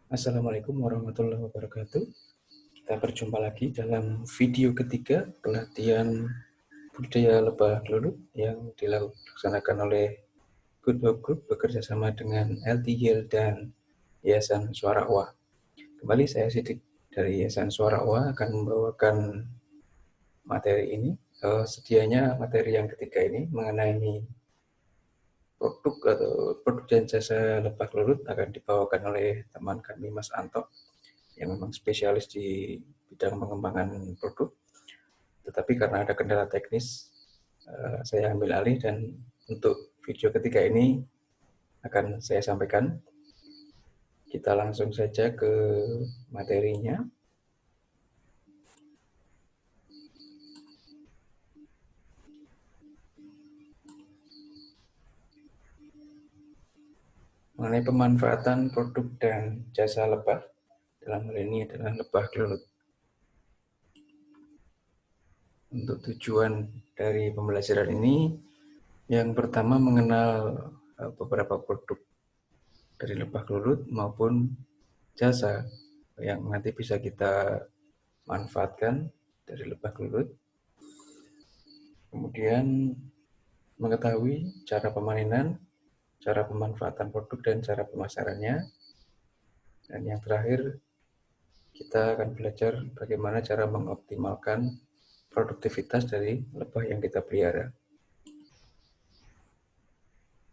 Assalamualaikum warahmatullahi wabarakatuh. Kita berjumpa lagi dalam video ketiga pelatihan budidaya lebah gelulut yang dilaksanakan oleh Goodwork Group bekerjasama dengan LTYL dan Yayasan Suara Owa. Kembali saya Sidik dari Yayasan Suara Owa akan membawakan materi ini. Sedianya materi yang ketiga ini mengenai produk dan jasa lebah gelulut akan dibawakan oleh teman kami Mas Anto yang memang spesialis di bidang pengembangan produk. Tetapi karena ada kendala teknis, saya ambil alih dan untuk video ketiga ini akan saya sampaikan. Kita langsung saja ke materinya. Mengenai pemanfaatan produk dan jasa lebah, dalam hal ini adalah lebah gelulut. Untuk tujuan dari pembelajaran ini, yang pertama mengenal beberapa produk dari lebah gelulut maupun jasa yang nanti bisa kita manfaatkan dari lebah gelulut. Kemudian mengetahui cara pemanenan, cara pemanfaatan produk dan cara pemasarannya. Dan yang terakhir, kita akan belajar bagaimana cara mengoptimalkan produktivitas dari lebah yang kita pelihara.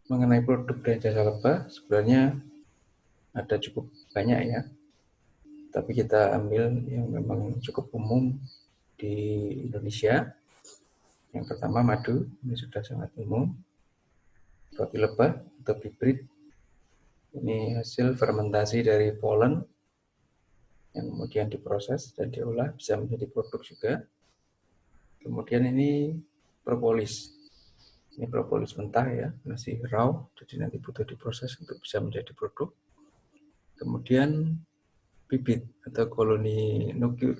Mengenai produk dan jasa lebah, sebenarnya ada cukup banyak ya, tapi kita ambil yang memang cukup umum di Indonesia. Yang pertama madu, ini sudah sangat umum. Roti lebah atau bibrit, ini hasil fermentasi dari polen yang kemudian diproses dan diolah bisa menjadi produk juga. Kemudian ini propolis, ini propolis mentah ya, masih raw, jadi nanti butuh diproses untuk bisa menjadi produk. Kemudian bibit atau koloni,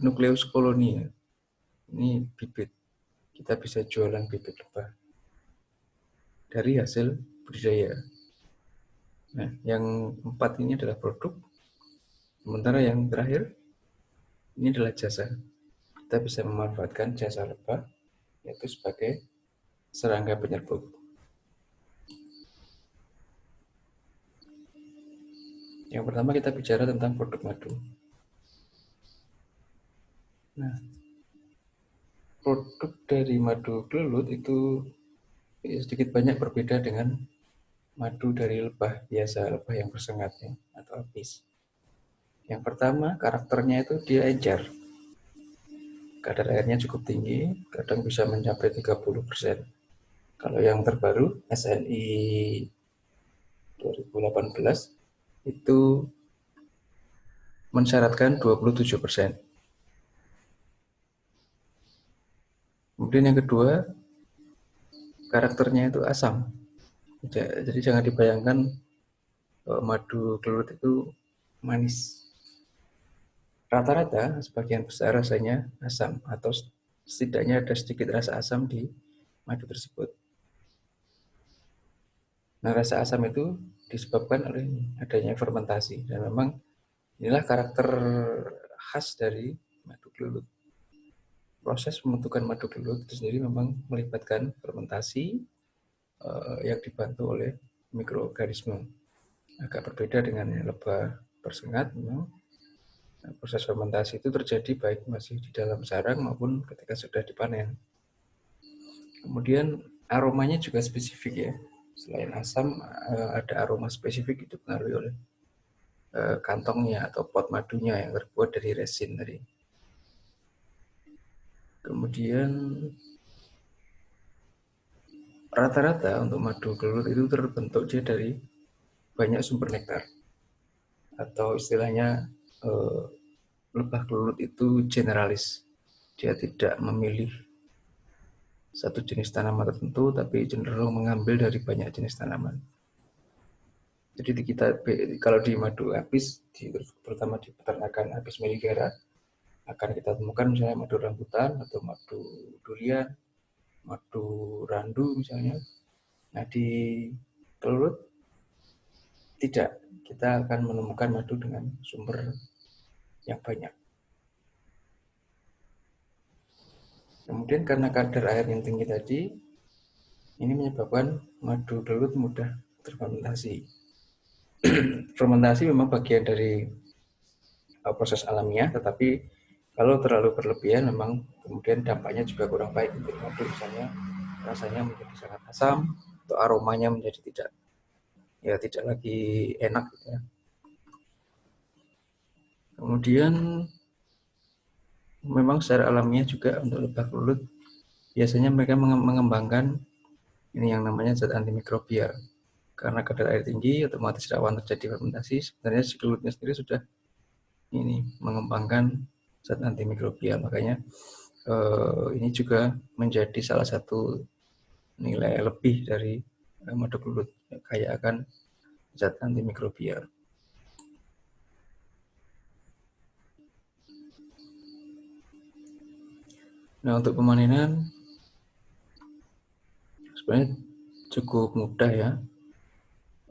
nukleus koloni, ini bibit, kita bisa jualan bibit lebah dari hasil budidaya. Nah, yang 4 ini adalah produk. Sementara yang terakhir ini adalah jasa. Kita bisa memanfaatkan jasa lebah yaitu sebagai serangga penyerbuk. Yang pertama kita bicara tentang produk madu. Nah, produk dari madu gelulut itu sedikit banyak berbeda dengan madu dari lebah biasa, lebah yang bersengat ya, atau apis. Yang pertama, karakternya itu dia encer. Kadar airnya cukup tinggi, kadang bisa mencapai 30%. Kalau yang terbaru, SNI 2018, itu mensyaratkan 27%. Kemudian yang kedua, karakternya itu asam. Jadi jangan dibayangkan madu gelulut itu manis. Rata-rata sebagian besar rasanya asam atau setidaknya ada sedikit rasa asam di madu tersebut. Nah, rasa asam itu disebabkan oleh adanya fermentasi dan memang inilah karakter khas dari madu gelulut. Proses pembentukan madu gelulut itu sendiri memang melibatkan fermentasi yang dibantu oleh mikroorganisme. Agak berbeda dengan lebah bersengat, memang proses fermentasi itu terjadi baik masih di dalam sarang maupun ketika sudah dipanen. Kemudian aromanya juga spesifik ya. Selain asam, ada aroma spesifik itu dipengaruhi oleh kantongnya atau pot madunya yang terbuat dari resin tadi. Kemudian rata-rata untuk madu gelulut itu terbentuk dia dari banyak sumber nektar, atau istilahnya lebah gelulut itu generalis. Dia tidak memilih satu jenis tanaman tertentu, tapi cenderung mengambil dari banyak jenis tanaman. Jadi kalau di madu apis, terutama di peternakan apis mellifera, akan kita temukan misalnya madu rambutan atau madu durian, madu randu misalnya. Nah, di gelulut tidak, kita akan menemukan madu dengan sumber yang banyak. Kemudian karena kadar air yang tinggi tadi, ini menyebabkan madu gelut mudah terfermentasi. Fermentasi memang bagian dari proses alamiah, tetapi kalau terlalu berlebihan memang kemudian dampaknya juga kurang baik untuk madu, misalnya rasanya menjadi sangat asam atau aromanya menjadi tidak lagi enak gitu ya. Kemudian memang secara alamiah juga untuk lebah gelut biasanya mereka mengembangkan ini yang namanya zat antimikrobial. Karena kadar air tinggi otomatis rawan terjadi fermentasi. Sebenarnya si gelutnya sendiri sudah ini mengembangkan zat antimikrobial. Makanya ini juga menjadi salah satu nilai lebih dari madu gelut, kaya akan zat antimikrobial. Nah, untuk pemanenan sebenarnya cukup mudah ya.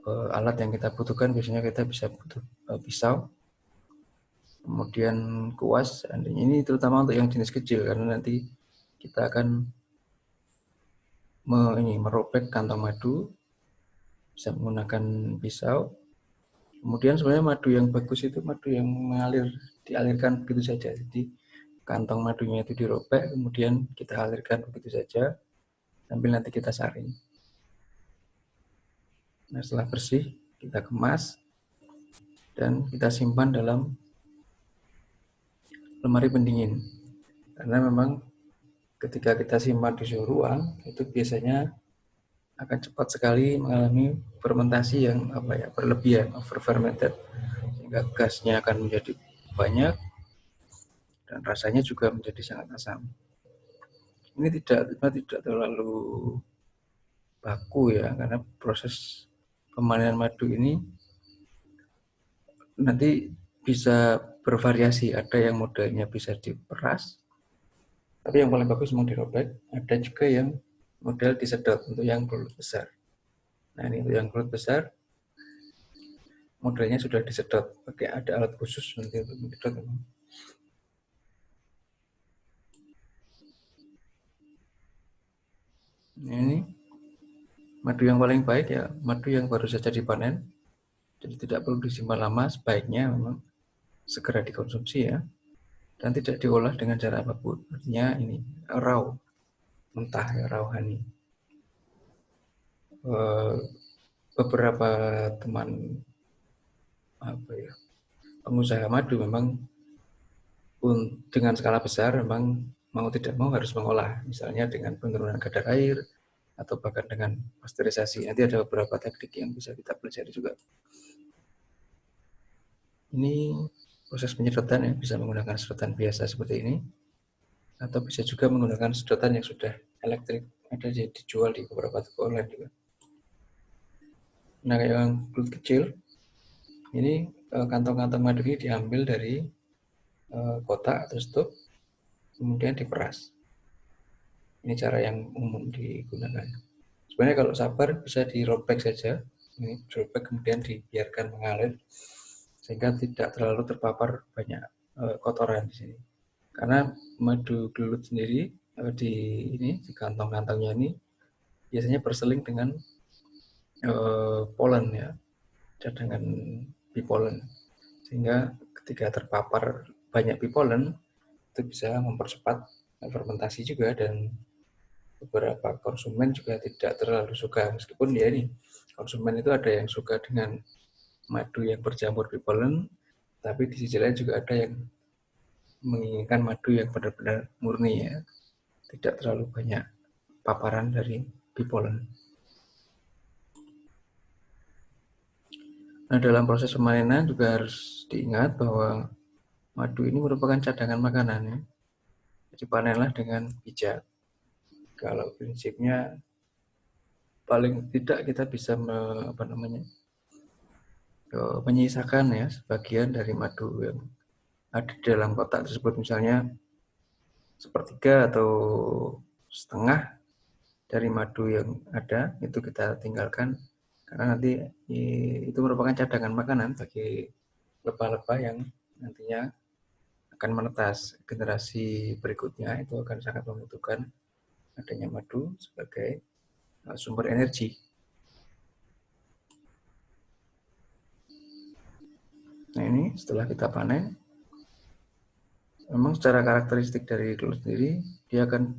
Alat yang kita butuhkan biasanya kita bisa butuh pisau, kemudian kuas. Ini terutama untuk yang jenis kecil karena nanti kita akan merobek kantong madu, bisa menggunakan pisau. Kemudian sebenarnya madu yang bagus itu madu yang dialirkan begitu saja. Jadi kantong madunya itu dirobek, kemudian kita alirkan begitu saja sambil nanti kita saring. Nah, setelah bersih kita kemas dan kita simpan dalam lemari pendingin. Karena memang ketika kita simpan di suhu ruang itu biasanya akan cepat sekali mengalami fermentasi yang berlebihan, over fermented, sehingga gasnya akan menjadi banyak dan rasanya juga menjadi sangat asam. Ini tidak terlalu baku ya, karena proses pemanenan madu ini nanti bisa bervariasi. Ada yang modelnya bisa diperas, tapi yang paling bagus memang dirobek. Ada juga yang model disedot untuk yang gelut besar. Nah, ini untuk yang gelut besar modelnya sudah disedot, pakai ada alat khusus nanti untuk menyedot. Nah, ini madu yang paling baik ya madu yang baru saja dipanen, jadi tidak perlu disimpan lama. Sebaiknya memang segera dikonsumsi ya, dan tidak diolah dengan cara apapun. Artinya ini raw, mentah ya, raw honey. Beberapa teman pengusaha madu memang dengan skala besar memang mau tidak mau harus mengolah, misalnya dengan penurunan kadar air atau bahkan dengan pasteurisasi. Nanti ada beberapa teknik yang bisa kita pelajari juga. Ini proses penyedotan ya, bisa menggunakan sedotan biasa seperti ini, atau bisa juga menggunakan sedotan yang sudah elektrik, ada dijual di beberapa toko online juga. Nah, yang gelut kecil, ini kantong-kantong madu ini diambil dari kotak atau stok, kemudian diperas. Ini cara yang umum digunakan. Sebenarnya kalau sabar bisa dirobek saja, ini dirobek kemudian dibiarkan mengalir sehingga tidak terlalu terpapar banyak kotoran di sini. Karena madu gelut sendiri di kantong-kantongnya ini biasanya berseling dengan polen ya, cadangan bee pollen, sehingga ketika terpapar banyak bee pollen itu bisa mempercepat fermentasi juga, dan beberapa konsumen juga tidak terlalu suka, meskipun ya ini konsumen itu ada yang suka dengan madu yang bercampur bee pollen, tapi di sisi lain juga ada yang menginginkan madu yang benar-benar murni ya, tidak terlalu banyak paparan dari bee pollen. Nah, dalam proses pemanenan juga harus diingat bahwa madu ini merupakan cadangan makanan ya. Jadi panenlah dengan bijak. Kalau prinsipnya paling tidak kita bisa menyisakan ya sebagian dari madu yang ada di dalam kotak tersebut, misalnya sepertiga atau setengah dari madu yang ada itu kita tinggalkan karena nanti itu merupakan cadangan makanan bagi lebah-lebah yang nantinya akan menetas. Generasi berikutnya itu akan sangat membutuhkan adanya madu sebagai sumber energi. Nah ini setelah kita panen, memang secara karakteristik dari telur sendiri, dia akan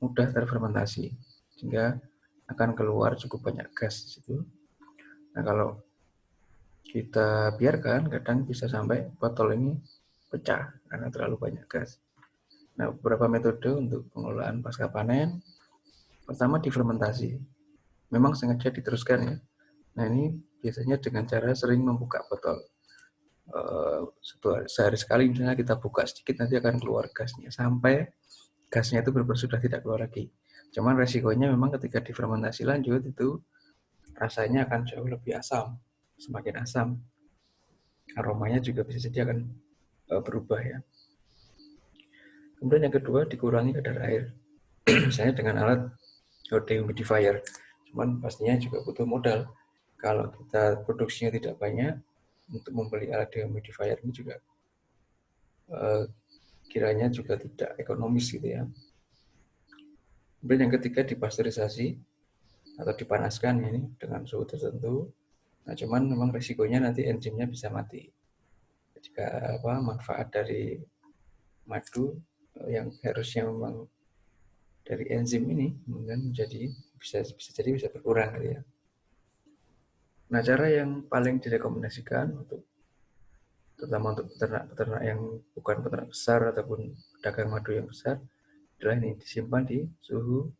mudah terfermentasi, sehingga akan keluar cukup banyak gas di situ. Nah kalau kita biarkan, kadang bisa sampai botol ini pecah karena terlalu banyak gas. Nah beberapa metode untuk pengelolaan pasca panen. Pertama difermentasi, memang sengaja diteruskan ya. Nah ini biasanya dengan cara sering membuka botol. Sehari sekali misalnya kita buka sedikit, nanti akan keluar gasnya sampai gasnya itu benar-benar sudah tidak keluar lagi. Cuman resikonya memang ketika difermentasi lanjut itu rasanya akan jauh lebih asam. Semakin asam, aromanya juga bisa jadi akan berubah ya. Kemudian yang kedua, dikurangi kadar air. Misalnya dengan alat dehumidifier. Cuman pastinya juga butuh modal. Kalau kita produksinya tidak banyak, untuk membeli alat dehumidifier ini juga kiranya juga tidak ekonomis gitu ya. Kemudian yang ketiga, dipasteurisasi atau dipanaskan ini dengan suhu tertentu. Nah, cuman memang resikonya nanti enzimnya bisa mati. Jika manfaat dari madu yang harusnya memang dari enzim ini kemudian bisa berkurang gitu ya. Nah, cara yang paling direkomendasikan terutama untuk peternak yang bukan peternak besar ataupun pedagang madu yang besar adalah ini disimpan di suhu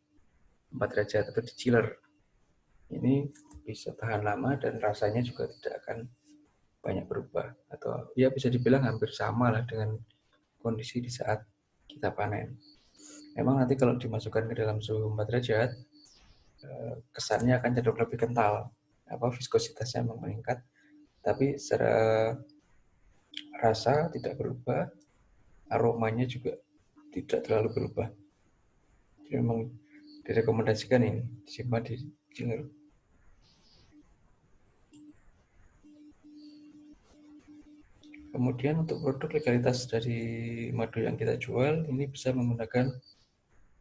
4 derajat atau di chiller. Ini bisa tahan lama dan rasanya juga tidak akan banyak berubah, atau ya bisa dibilang hampir sama lah dengan kondisi di saat kita panen. Memang nanti kalau dimasukkan ke dalam suhu 4 derajat, kesannya akan cenderung lebih kental, viskositasnya memang meningkat, tapi secara rasa tidak berubah, aromanya juga tidak terlalu berubah. Jadi memang direkomendasikan ini disimpan di chiller. Kemudian untuk produk legalitas dari madu yang kita jual ini bisa menggunakan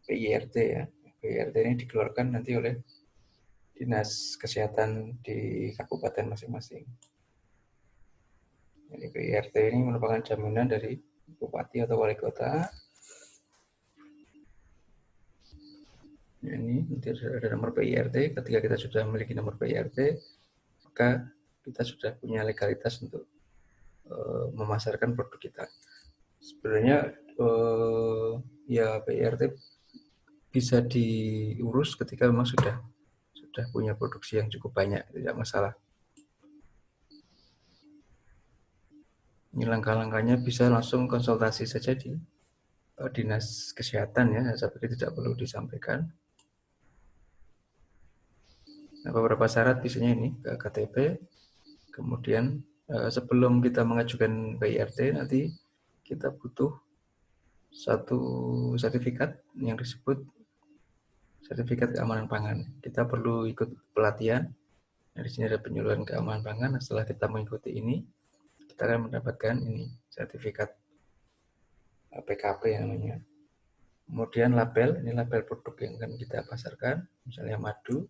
PIRT ya. PIRT ini dikeluarkan nanti oleh Dinas Kesehatan di kabupaten masing-masing. Jadi PIRT ini merupakan jaminan dari bupati atau wali kota. Ini nanti ada nomor PIRT. Ketika kita sudah memiliki nomor PIRT, maka kita sudah punya legalitas untuk memasarkan produk kita. Sebenarnya ya PIRT bisa diurus ketika memang sudah punya produksi yang cukup banyak, tidak masalah. Ini langkah-langkahnya bisa langsung konsultasi saja di Dinas Kesehatan ya, seperti tidak perlu disampaikan. Nah, beberapa syarat biasanya ini ke KTP, kemudian sebelum kita mengajukan PIRT nanti kita butuh satu sertifikat yang disebut sertifikat keamanan pangan. Kita perlu ikut pelatihan. Nah, di sini ada penyuluhan keamanan pangan. Nah, setelah kita mengikuti ini, kita akan mendapatkan ini sertifikat PKP namanya. Kemudian label, ini label produk yang akan kita pasarkan, misalnya madu,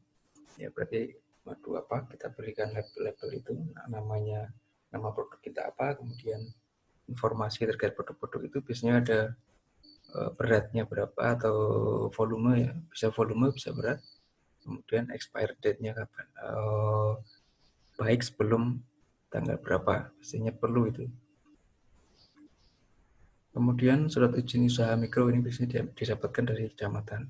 ya berarti madu apa, kita berikan label itu, namanya, nama produk kita apa, kemudian informasi terkait produk-produk itu biasanya ada beratnya berapa atau volume ya, bisa volume bisa berat, kemudian expired date-nya kapan, baik sebelum tanggal berapa, biasanya perlu itu. Kemudian surat izin usaha mikro ini biasanya didapatkan dari kecamatan.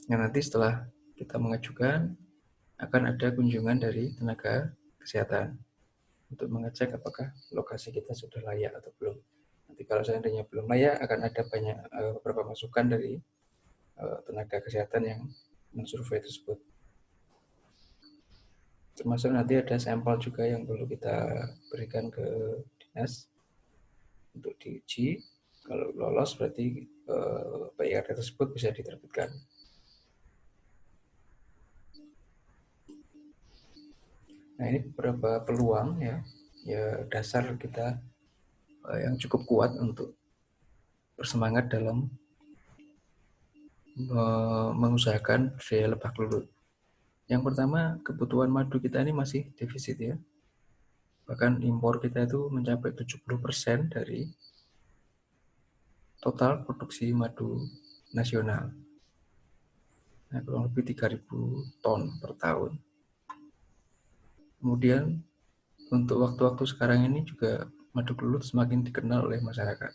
Nah, nanti setelah kita mengajukan, akan ada kunjungan dari tenaga kesehatan untuk mengecek apakah lokasi kita sudah layak atau belum. Nanti kalau seandainya belum layak, akan ada beberapa masukan dari tenaga kesehatan yang mensurvei tersebut. Termasuk nanti ada sampel juga yang perlu kita berikan ke dinas untuk diuji. Kalau lolos berarti PIRT tersebut bisa diterbitkan. Nah, ini beberapa peluang ya dasar kita yang cukup kuat untuk bersemangat dalam mengusahakan budidaya lebah kelulut. Yang pertama, kebutuhan madu kita ini masih defisit ya. Bahkan impor kita itu mencapai 70% dari total produksi madu nasional. Nah, kurang lebih 3.000 ton per tahun. Kemudian untuk waktu-waktu sekarang ini juga madu kelulut semakin dikenal oleh masyarakat.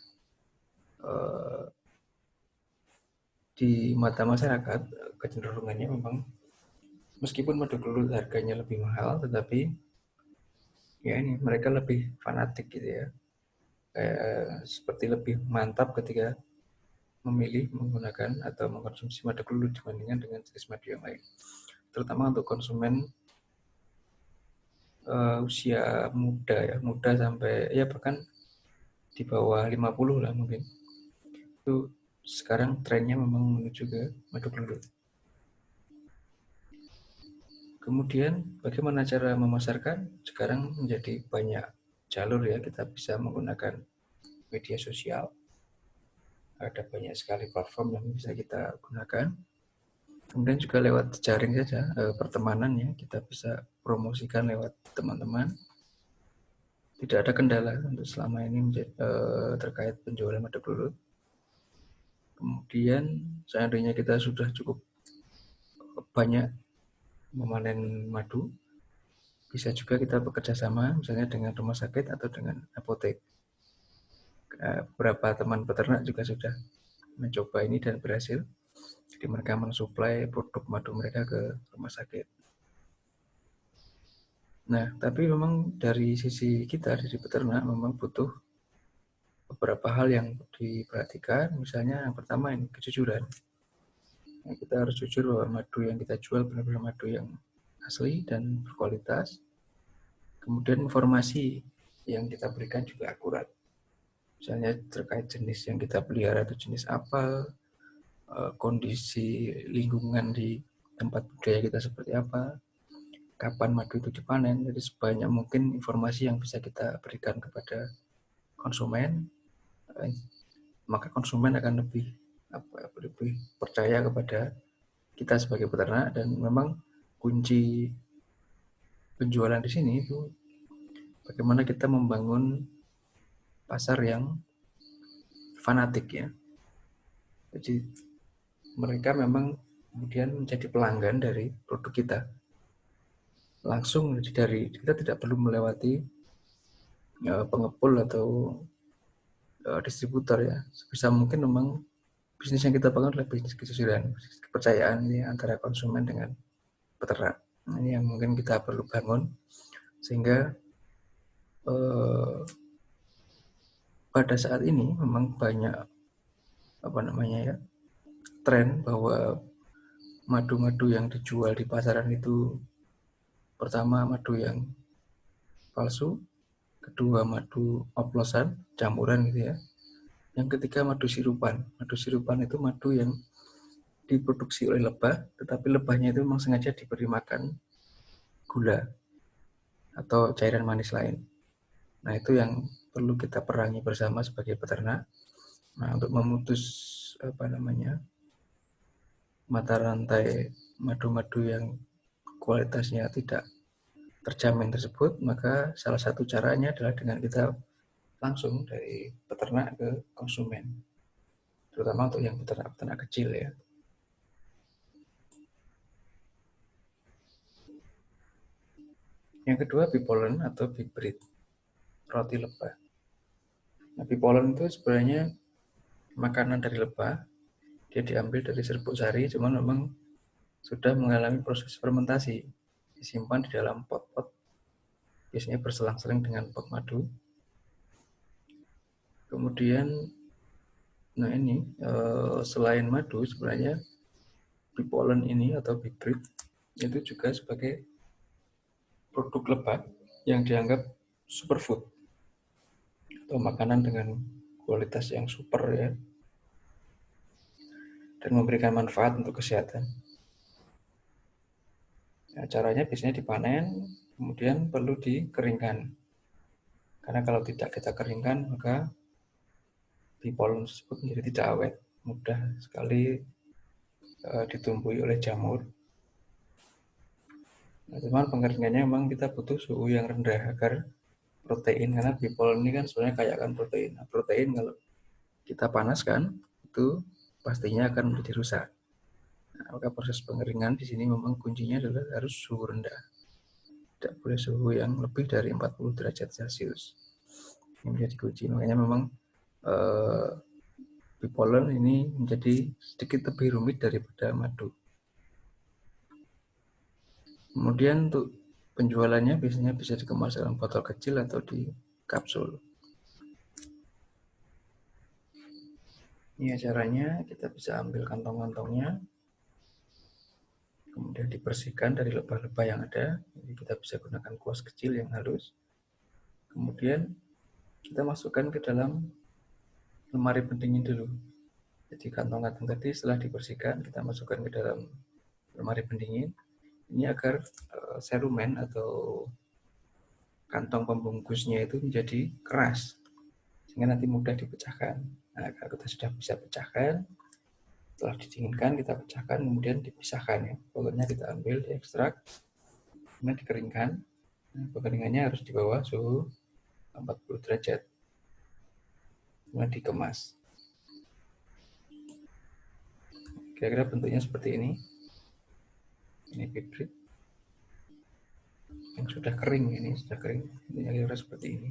Di mata masyarakat, kecenderungannya memang meskipun madu kelulut harganya lebih mahal, tetapi ya ini mereka lebih fanatik gitu ya. Seperti lebih mantap ketika memilih menggunakan atau mengkonsumsi madu kelulut dibandingkan dengan jenis madu yang lain. Terutama untuk konsumen usia muda ya, muda sampai ya bahkan di bawah 50 lah mungkin. Itu sekarang trennya memang menuju ke madu kelulut. Kemudian bagaimana cara memasarkan? Sekarang menjadi banyak jalur ya, kita bisa menggunakan media sosial. Ada banyak sekali platform yang bisa kita gunakan. Kemudian juga lewat jaring saja, pertemanan ya, kita bisa promosikan lewat teman-teman. Tidak ada kendala untuk selama ini terkait penjualan madu kelulut. Kemudian seandainya kita sudah cukup banyak memanen madu, bisa juga kita bekerja sama misalnya dengan rumah sakit atau dengan apotek. Beberapa teman peternak juga sudah mencoba ini dan berhasil. Jadi mereka mensuplai produk madu mereka ke rumah sakit. Nah, tapi memang dari sisi kita, dari peternak, memang butuh beberapa hal yang diperhatikan. Misalnya yang pertama ini kejujuran. Nah, kita harus jujur bahwa madu yang kita jual benar-benar madu yang asli dan berkualitas. Kemudian informasi yang kita berikan juga akurat. Misalnya terkait jenis yang kita pelihara itu jenis apa, kondisi lingkungan di tempat budaya kita seperti apa, kapan madu itu dipanen. Jadi sebanyak mungkin informasi yang bisa kita berikan kepada konsumen, maka konsumen akan lebih percaya kepada kita sebagai peternak. Dan memang kunci penjualan di sini itu bagaimana kita membangun pasar yang fanatik ya. Jadi mereka memang kemudian menjadi pelanggan dari produk kita. Langsung dari kita tidak perlu melewati pengepul atau distributor ya. Sebisa mungkin memang bisnis yang kita bangun adalah bisnis kejujuran, kepercayaan ini antara konsumen dengan peternak. Nah, ini yang mungkin kita perlu bangun sehingga pada saat ini memang banyak tren bahwa madu-madu yang dijual di pasaran itu pertama madu yang palsu, kedua madu oplosan, campuran gitu ya. Yang ketiga madu sirupan. Madu sirupan itu madu yang diproduksi oleh lebah, tetapi lebahnya itu memang sengaja diberi makan gula atau cairan manis lain. Nah, itu yang perlu kita perangi bersama sebagai peternak. Nah, untuk memutus mata rantai madu-madu yang kualitasnya tidak terjamin tersebut, maka salah satu caranya adalah dengan kita langsung dari peternak ke konsumen, terutama untuk yang peternak kecil ya. Yang kedua, bee pollen atau bee bread, roti lebah. Nah, bee pollen itu sebenarnya makanan dari lebah. Dia diambil dari serbuk sari, cuman memang sudah mengalami proses fermentasi, disimpan di dalam pot-pot, biasanya berselang-seling dengan pot madu. Kemudian, nah ini selain madu sebenarnya bee pollen ini atau bee bread itu juga sebagai produk lebah yang dianggap superfood atau makanan dengan kualitas yang super ya, dan memberikan manfaat untuk kesehatan. Nah, caranya biasanya dipanen, Kemudian perlu dikeringkan. Karena kalau tidak kita keringkan, maka bee tersebut menjadi tidak awet, mudah sekali ditumbuhi oleh jamur. Nah, cuman pengeringannya memang kita butuh suhu yang rendah agar protein, karena bee ini kan sebenarnya kaya akan protein. Nah, protein kalau kita panaskan itu pastinya akan menjadi rusak. Nah, maka proses pengeringan di sini memang kuncinya adalah harus suhu rendah. Tidak boleh suhu yang lebih dari 40 derajat Celcius. Ini menjadi kunci. Makanya memang bee pollen ini menjadi sedikit lebih rumit daripada madu. Kemudian untuk penjualannya biasanya bisa dikemas dalam botol kecil atau di kapsul. Ini caranya, kita bisa ambil kantong-kantongnya, kemudian dibersihkan dari lebah-lebah yang ada. Jadi kita bisa gunakan kuas kecil yang halus. Kemudian kita masukkan ke dalam lemari pendingin dulu. Jadi kantong-kantong tadi setelah dibersihkan, kita masukkan ke dalam lemari pendingin. Ini agar serumen atau kantong pembungkusnya itu menjadi keras, sehingga nanti mudah dipecahkan. Nah, kalau kita sudah bisa pecahkan, setelah didinginkan kita pecahkan, kemudian dipisahkan ya. Pollennya kita ambil, diekstrak, kemudian dikeringkan. Nah, pengeringannya harus di bawah suhu 40 derajat. Kemudian dikemas. Kira-kira bentuknya seperti ini. Ini bibit yang sudah kering, ini sudah kering. Ini kira-kira seperti ini.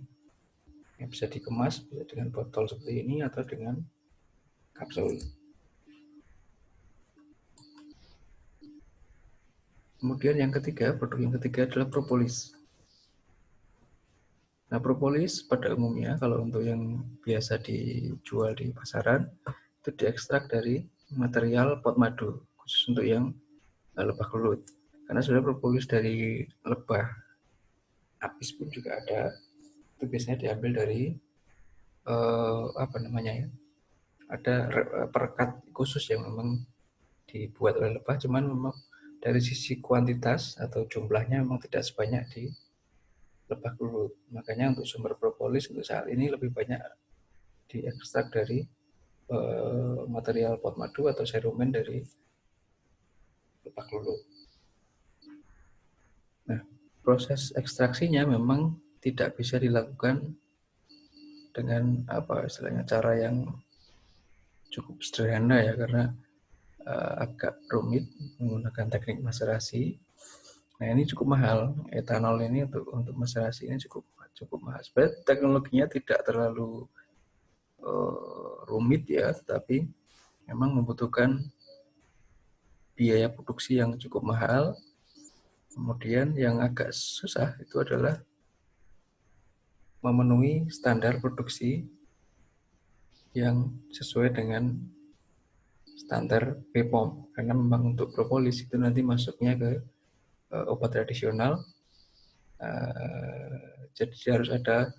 Yang bisa dikemas bisa dengan botol seperti ini atau dengan kapsul. Kemudian yang ketiga, produk yang ketiga adalah propolis. Nah, propolis pada umumnya kalau untuk yang biasa dijual di pasaran itu diekstrak dari material pot madu, khusus untuk yang lebah kelut. Karena sebenarnya propolis dari lebah apis pun juga ada. Itu biasanya diambil dari apa namanya ya? Ada perekat khusus yang memang dibuat oleh lebah, cuman memang dari sisi kuantitas atau jumlahnya memang tidak sebanyak di lebah kelut. Makanya untuk sumber propolis untuk saat ini lebih banyak diekstrak dari material pot madu atau serumen dari lebah kelut. Nah, proses ekstraksinya memang tidak bisa dilakukan dengan apa istilahnya cara yang cukup sederhana ya, karena agak rumit menggunakan teknik maserasi. Nah, ini cukup mahal. Etanol ini untuk maserasi ini cukup mahal. Sebenarnya teknologinya tidak terlalu rumit ya, tetapi memang membutuhkan biaya produksi yang cukup mahal. Kemudian yang agak susah itu adalah memenuhi standar produksi yang sesuai dengan standar BPOM, karena memang untuk propolis itu nanti masuknya ke obat tradisional, jadi harus ada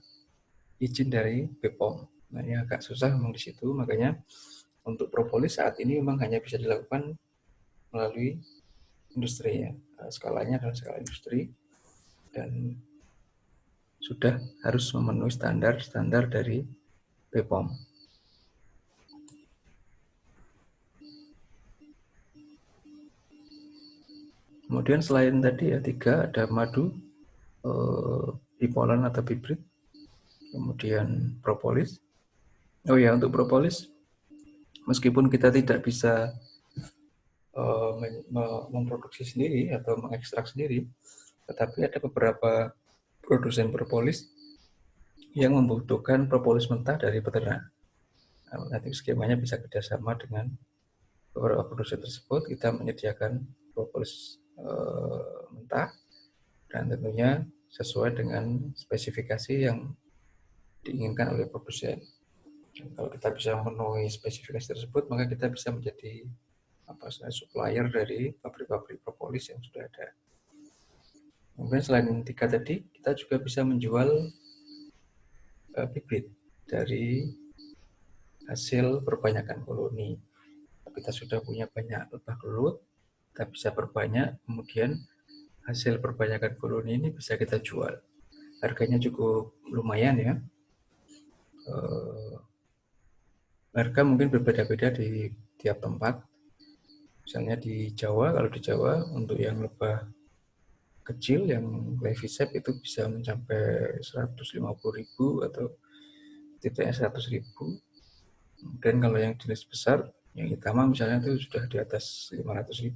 izin dari BPOM. Nah, ini agak susah memang di situ, makanya untuk propolis saat ini memang hanya bisa dilakukan melalui industri ya. Skalanya adalah skala industri dan sudah harus memenuhi standar dari BPOM. Kemudian selain tadi ya 3, ada madu, bee pollen atau bibrit, kemudian propolis. Oh ya, untuk propolis, meskipun kita tidak bisa memproduksi sendiri atau mengekstrak sendiri, tetapi ada beberapa produsen propolis yang membutuhkan propolis mentah dari peternak. Nah, nanti skemanya bisa kerjasama dengan beberapa produsen tersebut, kita menyediakan propolis mentah dan tentunya sesuai dengan spesifikasi yang diinginkan oleh produsen. Dan kalau kita bisa memenuhi spesifikasi tersebut, maka kita bisa menjadi supplier dari pabrik-pabrik propolis yang sudah ada. Kemudian selain 3 tadi, kita juga bisa menjual bibit dari hasil perbanyakan koloni. Kita sudah punya banyak lebah kelut, kita bisa perbanyak, kemudian hasil perbanyakan koloni ini bisa kita jual. Harganya cukup lumayan ya. Harga mungkin berbeda-beda di tiap tempat. Misalnya di Jawa, kalau di Jawa untuk yang lebah kecil yang Levisep itu bisa mencapai 150.000 atau tidaknya 100.000. Kemudian kalau yang jenis besar, yang hitam misalnya itu sudah di atas 500.000.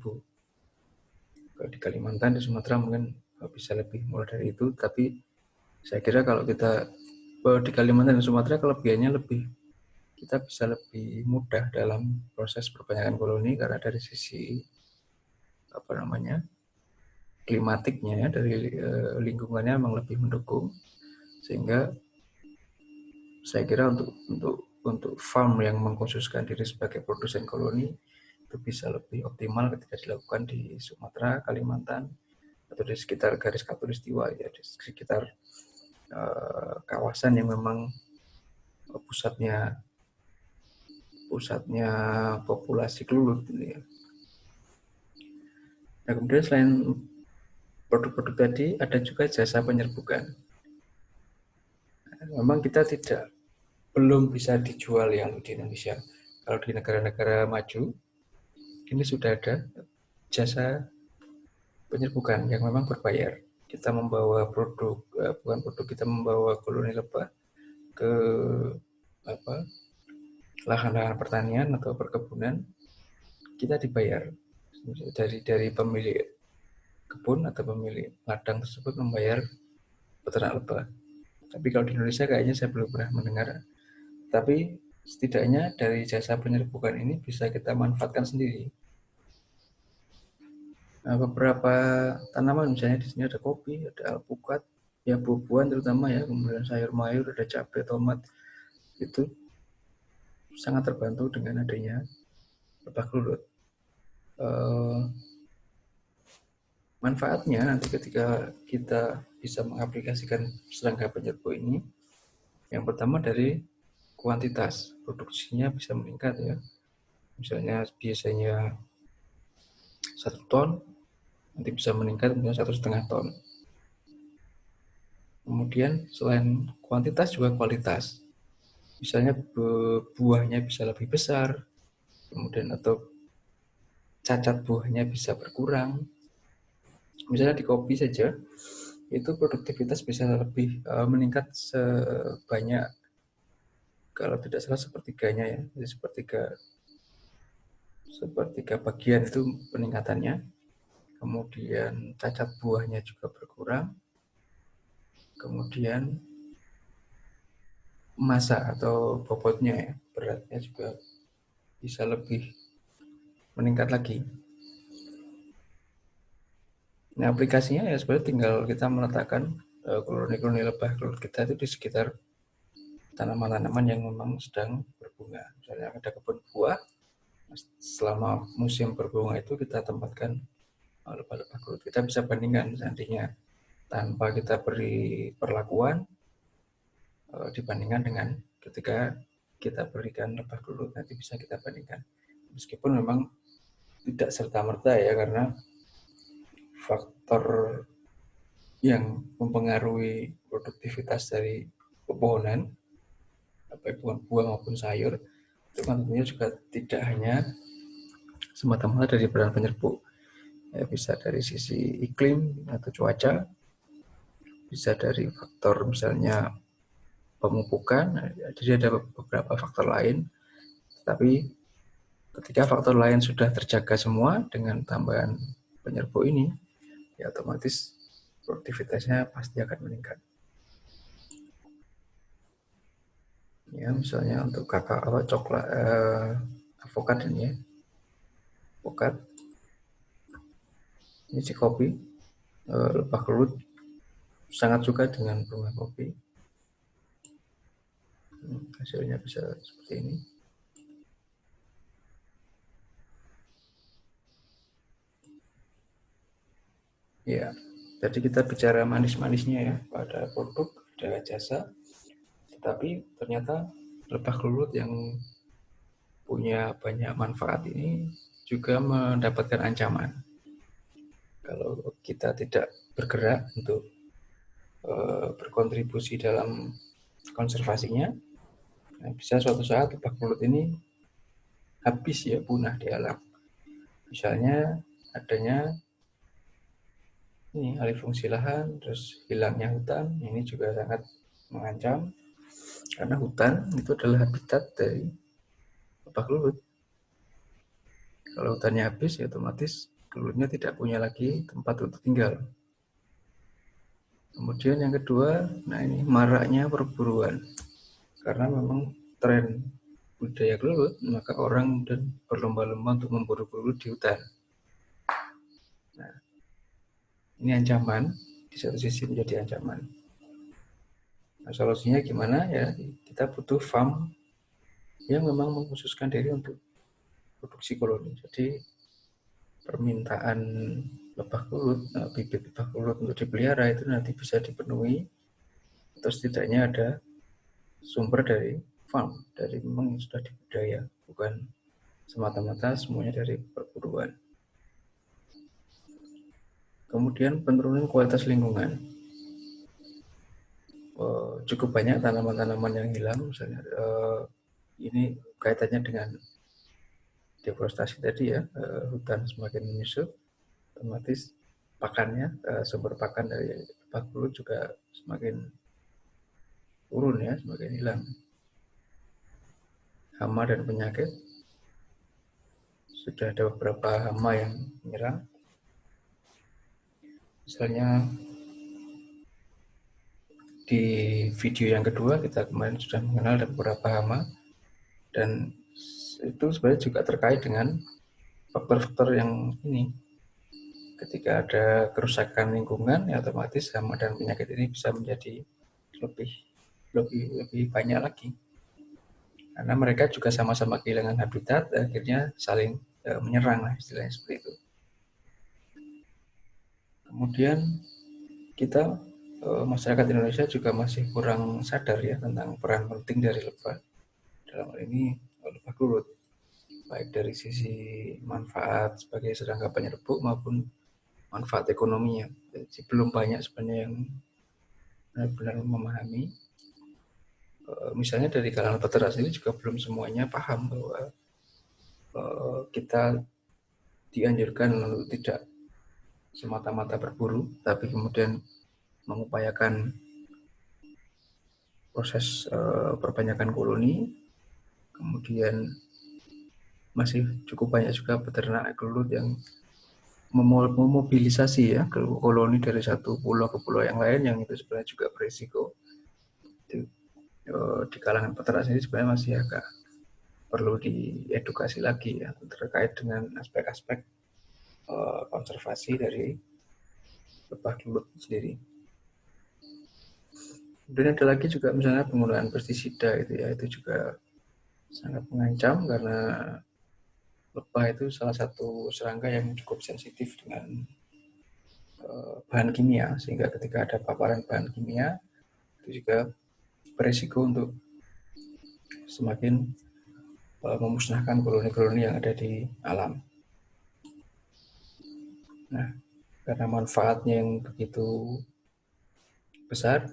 Kalau di Kalimantan, di Sumatera mungkin bisa lebih mulai dari itu, tapi saya kira kalau kita di Kalimantan dan Sumatera kelebihannya lebih, kita bisa lebih mudah dalam proses perbanyakan koloni karena dari sisi klimatiknya, dari lingkungannya memang lebih mendukung, sehingga saya kira untuk farm yang mengkhususkan diri sebagai produsen koloni itu bisa lebih optimal ketika dilakukan di Sumatera, Kalimantan, atau di sekitar garis khatulistiwa ya, di sekitar kawasan yang memang pusatnya populasi kelulut ya. Nah, kemudian selain produk-produk tadi ada juga jasa penyerbukan. Memang kita belum bisa dijual yang di Indonesia. Kalau di negara-negara maju ini sudah ada jasa penyerbukan yang memang berbayar. Kita membawa kita membawa koloni lebah ke lahan-lahan pertanian atau perkebunan, kita dibayar dari pemilik kebun atau pemilik ladang tersebut membayar peternak lebah. Tapi kalau di Indonesia kayaknya saya belum pernah mendengar. Tapi setidaknya dari jasa penyerbukan ini bisa kita manfaatkan sendiri. Nah, beberapa tanaman misalnya di sini ada kopi, ada alpukat, ya buah-buahan terutama ya, kemudian sayur mayur, ada cabai, tomat, itu sangat terbantu dengan adanya lebah kelulut. Manfaatnya nanti ketika kita bisa mengaplikasikan serangga penyerbu ini, yang pertama dari kuantitas produksinya bisa meningkat ya. Misalnya biasanya 1 ton, nanti bisa meningkat menjadi 1,5 ton. Kemudian selain kuantitas juga kualitas. Misalnya buahnya bisa lebih besar, kemudian atau cacat buahnya bisa berkurang. Misalnya di kopi saja, itu produktivitas bisa lebih meningkat sebanyak, kalau tidak salah sepertiganya ya, jadi sepertiga bagian itu peningkatannya. Kemudian cacat buahnya juga berkurang. Kemudian massa atau bobotnya ya, beratnya juga bisa lebih meningkat lagi. Nah, aplikasinya ya sebenarnya tinggal kita meletakkan koloni-koloni lebah kelulut kita itu di sekitar tanaman-tanaman yang memang sedang berbunga. Misalnya ada kebun buah, selama musim berbunga itu kita tempatkan lebah-lebah kelulut. Kita bisa bandingkan seandainya tanpa kita beri perlakuan dibandingkan dengan ketika kita berikan lebah kelulut, nanti bisa kita bandingkan. Meskipun memang tidak serta-merta ya, karena faktor yang mempengaruhi produktivitas dari pepohonan, baik buah maupun sayur, itu kan tentunya juga tidak hanya semata-mata dari peran penyerbu. Ya, bisa dari sisi iklim atau cuaca, bisa dari faktor misalnya pemupukan, jadi ada beberapa faktor lain. Tapi ketika faktor lain sudah terjaga semua dengan tambahan penyerbu ini, ya otomatis produktivitasnya pasti akan meningkat. Ya, misalnya untuk coklat, avokat ini ya, avokat, ini si kopi, lebah kelulut sangat suka dengan bunga kopi. Hasilnya bisa seperti ini. Ya, jadi kita bicara manis-manisnya ya, pada produk, ada jasa, tetapi ternyata lebah kelulut yang punya banyak manfaat ini juga mendapatkan ancaman. Kalau kita tidak bergerak untuk berkontribusi dalam konservasinya, nah bisa suatu saat lebah belut ini habis ya, punah di alam. Misalnya adanya ini alih fungsi lahan, terus hilangnya hutan, ini juga sangat mengancam karena hutan itu adalah habitat dari lebah belut. Kalau hutannya habis, ya otomatis belutnya tidak punya lagi tempat untuk tinggal. Kemudian yang kedua, nah ini maraknya perburuan. Karena memang tren budaya gelut, maka orang dan berlomba-lomba untuk memburu gelut di hutan. Nah, ini ancaman, di satu sisi menjadi ancaman. Nah, solusinya gimana ya? Kita butuh farm yang memang mengkhususkan diri untuk produksi koloni. Jadi permintaan lebah belut, bibit lebah belut untuk dipelihara itu nanti bisa dipenuhi atau setidaknya ada sumber dari farm, dari memang yang sudah dibudaya, bukan semata-mata semuanya dari perburuan. Kemudian penurunan kualitas lingkungan. Cukup banyak tanaman-tanaman yang hilang, misalnya ini kaitannya dengan deforestasi tadi ya, hutan semakin menyusut, otomatis pakannya, sumber pakan dari lebah belut juga semakin turun ya, semakin hilang. Hama dan penyakit, sudah ada beberapa hama yang menyerang. Misalnya di video yang kedua kita kemarin sudah mengenal ada beberapa hama, dan itu sebenarnya juga terkait dengan faktor-faktor yang ini. Ketika ada kerusakan lingkungan, ya otomatis hama dan penyakit ini bisa menjadi lebih banyak lagi. Karena mereka juga sama-sama kehilangan habitat, akhirnya saling menyerang lah, istilahnya seperti itu. Kemudian kita masyarakat Indonesia juga masih kurang sadar ya tentang peran penting dari lebah. Dalam hal ini lebah belut, baik dari sisi manfaat sebagai serangga penyerbuk maupun manfaat ekonominya. Jadi belum banyak sebenarnya yang benar-benar memahami. Misalnya dari kalangan peternak sendiri juga belum semuanya paham bahwa kita dianjurkan untuk tidak semata-mata berburu, tapi kemudian mengupayakan proses perbanyakan koloni. Kemudian masih cukup banyak juga peternak gelut yang memobilisasi ya koloni dari satu pulau ke pulau yang lain, yang itu sebenarnya juga berisiko. Di kalangan peternak sendiri sebenarnya masih agak perlu diedukasi lagi ya terkait dengan aspek-aspek konservasi dari lebah belut sendiri. Kemudian ada lagi juga misalnya penggunaan pestisida itu ya, itu juga sangat mengancam karena lebah itu salah satu serangga yang cukup sensitif dengan bahan kimia, sehingga ketika ada paparan bahan kimia itu juga berisiko untuk semakin memusnahkan koloni-koloni yang ada di alam. Nah, karena manfaatnya yang begitu besar,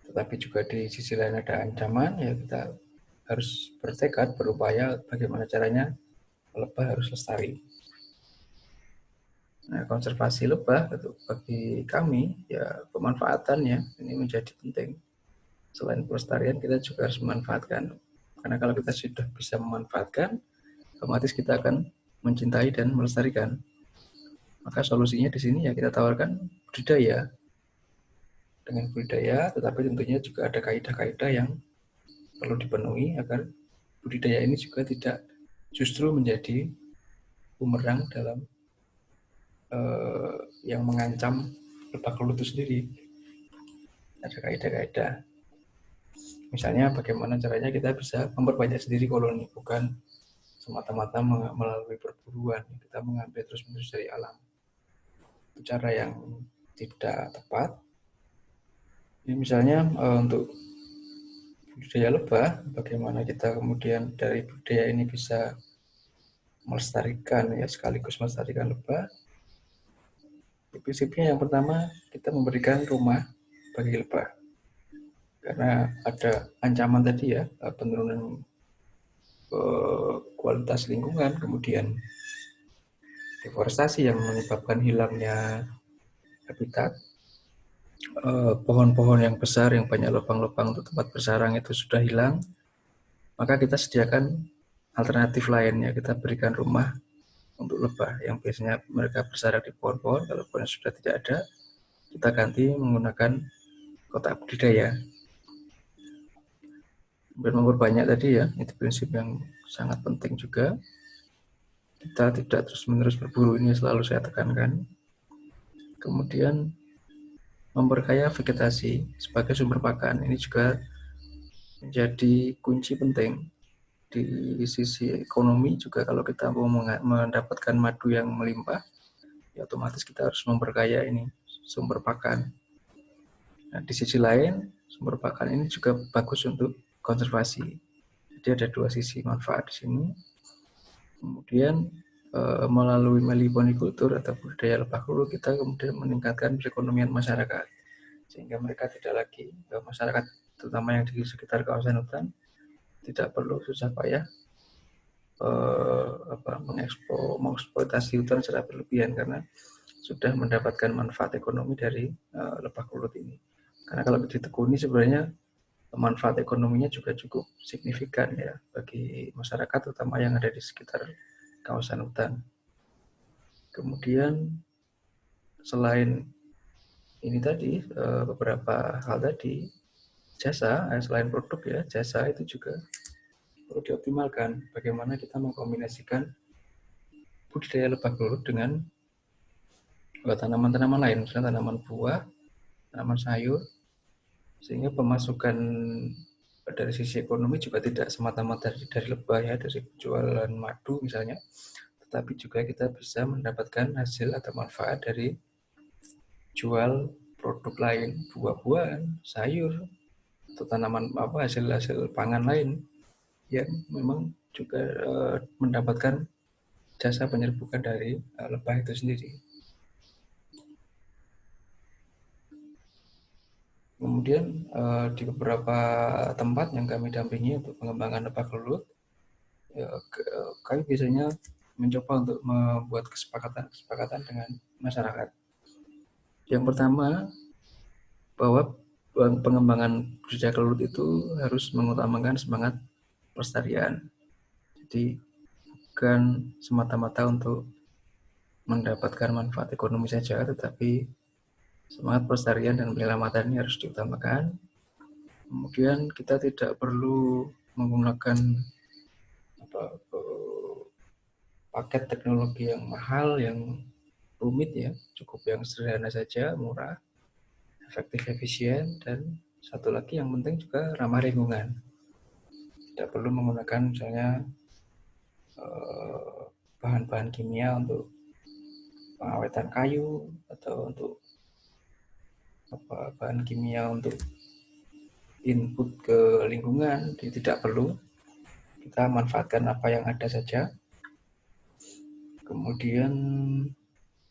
tetapi juga di sisi lain ada ancaman, ya kita harus bertekad, berupaya bagaimana caranya lebah harus lestari. Nah, konservasi lebah bagi kami, ya pemanfaatannya ini menjadi penting. Selain pelestarian, kita juga harus memanfaatkan. Karena kalau kita sudah bisa memanfaatkan, otomatis kita akan mencintai dan melestarikan. Maka solusinya di sini ya kita tawarkan budidaya. Dengan budidaya, tetapi tentunya juga ada kaidah-kaidah yang perlu dipenuhi agar budidaya ini juga tidak justru menjadi bumerang dalam yang mengancam lebah belut itu sendiri. Ada kaidah-kaidah. Misalnya bagaimana caranya kita bisa memperbanyak sendiri koloni, bukan semata-mata melalui perburuan. Kita mengambil terus-menerus dari alam. Cara yang tidak tepat. Ini misalnya untuk budidaya lebah, bagaimana kita kemudian dari budidaya ini bisa melestarikan ya, sekaligus melestarikan lebah. Prinsipnya yang pertama, kita memberikan rumah bagi lebah. Karena ada ancaman tadi ya, penurunan kualitas lingkungan, kemudian deforestasi yang menyebabkan hilangnya habitat, pohon-pohon yang besar yang banyak lubang-lubang untuk tempat bersarang itu sudah hilang, maka kita sediakan alternatif lainnya. Kita berikan rumah untuk lebah yang biasanya mereka bersarang di pohon-pohon. Kalau pohon sudah tidak ada, kita ganti menggunakan kotak budidaya. Dan memperbanyak tadi ya, itu prinsip yang sangat penting juga. Kita tidak terus-menerus berburu, ini selalu saya tekankan. Kemudian memperkaya vegetasi sebagai sumber pakan, ini juga menjadi kunci penting. Di sisi ekonomi juga, kalau kita mau mendapatkan madu yang melimpah, ya otomatis kita harus memperkaya ini sumber pakan. Nah, di sisi lain, sumber pakan ini juga bagus untuk konservasi. Jadi ada dua sisi manfaat di sini. Kemudian melalui meliponikultur atau budidaya lebah kulur, kita kemudian meningkatkan perekonomian masyarakat, sehingga mereka tidak lagi, masyarakat terutama yang di sekitar kawasan hutan, tidak perlu susah payah mengeksploitasi hutan secara berlebihan karena sudah mendapatkan manfaat ekonomi dari lebah kulut ini. Karena kalau ditekuni sebenarnya manfaat ekonominya juga cukup signifikan ya bagi masyarakat terutama yang ada di sekitar kawasan hutan. Kemudian selain ini tadi beberapa hal tadi, jasa selain produk ya, jasa itu juga perlu dioptimalkan. Bagaimana kita mengkombinasikan budidaya lebah kulut dengan tanaman-tanaman lain, misalnya tanaman buah, tanaman sayur, sehingga pemasukan dari sisi ekonomi juga tidak semata-mata dari lebah ya, dari jualan madu misalnya, tetapi juga kita bisa mendapatkan hasil atau manfaat dari jual produk lain, buah-buahan, sayur, atau tanaman hasil-hasil pangan lain yang memang juga mendapatkan jasa penyerbukan dari lebah itu sendiri. Kemudian di beberapa tempat yang kami dampingi untuk pengembangan lebah kelut, kami biasanya mencoba untuk membuat kesepakatan dengan masyarakat. Yang pertama, bahwa pengembangan budidaya kelut itu harus mengutamakan semangat pelestarian. Jadi bukan semata-mata untuk mendapatkan manfaat ekonomi saja, tetapi semangat pelestarian dan penyelamatan ini harus diutamakan. Kemudian kita tidak perlu menggunakan paket teknologi yang mahal, yang rumit ya, cukup yang sederhana saja, murah, efektif, efisien, dan satu lagi yang penting juga ramah lingkungan. Tidak perlu menggunakan misalnya bahan-bahan kimia untuk pengawetan kayu atau untuk bahan kimia untuk input ke lingkungan, tidak perlu. Kita manfaatkan apa yang ada saja. Kemudian,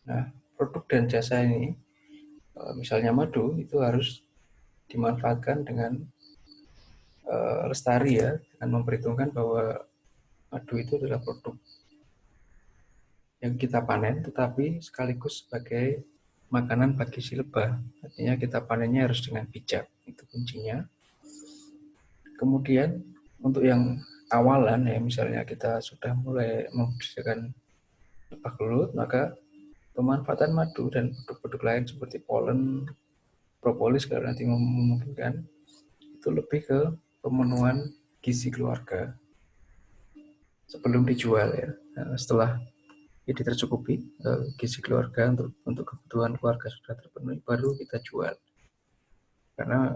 nah produk dan jasa ini, misalnya madu, itu harus dimanfaatkan dengan lestari ya, dengan memperhitungkan bahwa madu itu adalah produk yang kita panen, tetapi sekaligus sebagai makanan bagi si lebah. Artinya kita panennya harus dengan bijak, itu kuncinya. Kemudian untuk yang awalan ya, misalnya kita sudah mulai membudidayakan lebah kelut, maka pemanfaatan madu dan produk-produk lain seperti polen, propolis kalau nanti memungkinkan, itu lebih ke pemenuhan gizi keluarga sebelum dijual ya. Nah, setelah ini tercukupi gizi keluarga untuk kebutuhan keluarga sudah terpenuhi, baru kita jual. Karena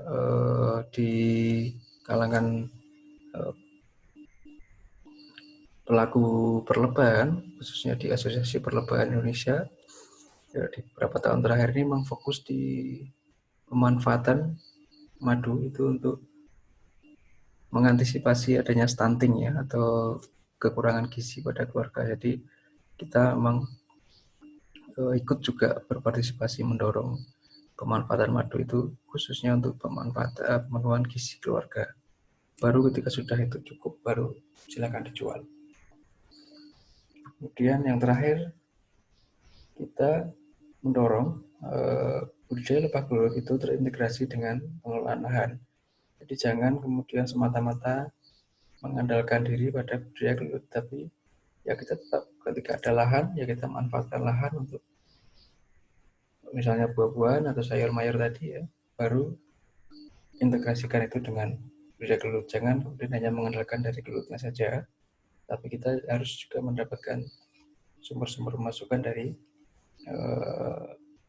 di kalangan pelaku perlebahan, khususnya di Asosiasi Perlebahan Indonesia, ya, di beberapa tahun terakhir ini memang fokus di pemanfaatan madu itu untuk mengantisipasi adanya stunting ya, atau kekurangan gizi pada keluarga. Jadi kita memang ikut juga berpartisipasi mendorong pemanfaatan madu itu khususnya untuk pemenuhan gizi keluarga. Baru ketika sudah itu cukup, baru silakan dijual. Kemudian yang terakhir, kita mendorong budidaya lebah belut itu terintegrasi dengan pengelolaan lahan. Jadi jangan kemudian semata-mata mengandalkan diri pada budidaya belut, tapi ya kita tetap ketika ada lahan, ya kita manfaatkan lahan untuk misalnya buah-buahan atau sayur mayur tadi ya, baru integrasikan itu dengan budidaya gelut. Jangan kemudian hanya mengandalkan dari gelutnya saja, tapi kita harus juga mendapatkan sumber-sumber masukan dari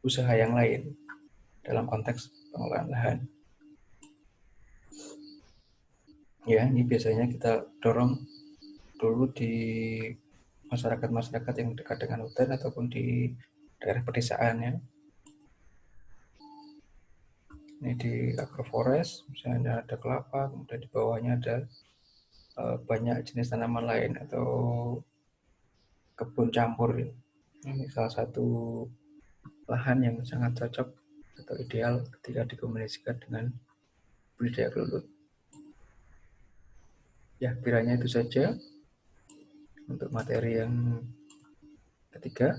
usaha yang lain dalam konteks pengelolaan lahan. Ya, ini biasanya kita dorong dulu di masyarakat-masyarakat yang dekat dengan hutan ataupun di daerah pedesaan ya. Ini di agroforest, misalnya ada kelapa, kemudian di bawahnya ada banyak jenis tanaman lain atau kebun campur. Ini salah satu lahan yang sangat cocok atau ideal ketika dikombinasikan dengan budidaya gelut. Ya, kiranya itu saja untuk materi yang ketiga.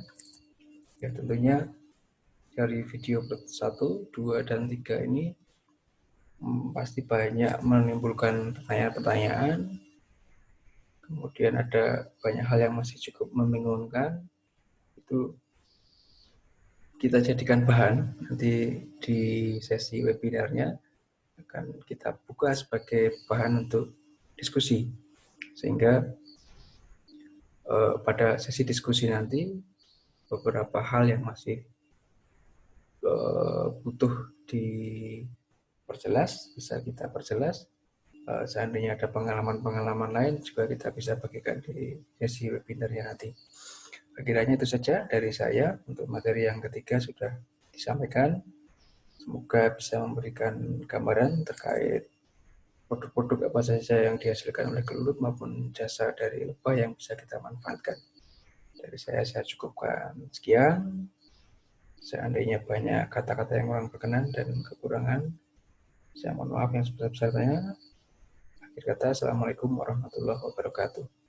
Ya, tentunya dari video 1, 2, dan 3 ini pasti banyak menimbulkan pertanyaan-pertanyaan. Kemudian ada banyak hal yang masih cukup membingungkan. Itu kita jadikan bahan nanti di sesi webinarnya akan kita buka sebagai bahan untuk diskusi, sehingga pada sesi diskusi nanti beberapa hal yang masih butuh diperjelas bisa kita perjelas. Seandainya ada pengalaman-pengalaman lain juga kita bisa bagikan di sesi webinarnya nanti. Kiranya itu saja dari saya untuk materi yang ketiga sudah disampaikan. Semoga bisa memberikan gambaran terkait produk-produk apa saja yang dihasilkan oleh gelut maupun jasa dari lebah yang bisa kita manfaatkan. Dari saya cukupkan sekian. Seandainya banyak kata-kata yang kurang berkenan dan kekurangan, saya mohon maaf yang sebesar-besarnya. Akhir kata, Assalamualaikum warahmatullahi wabarakatuh.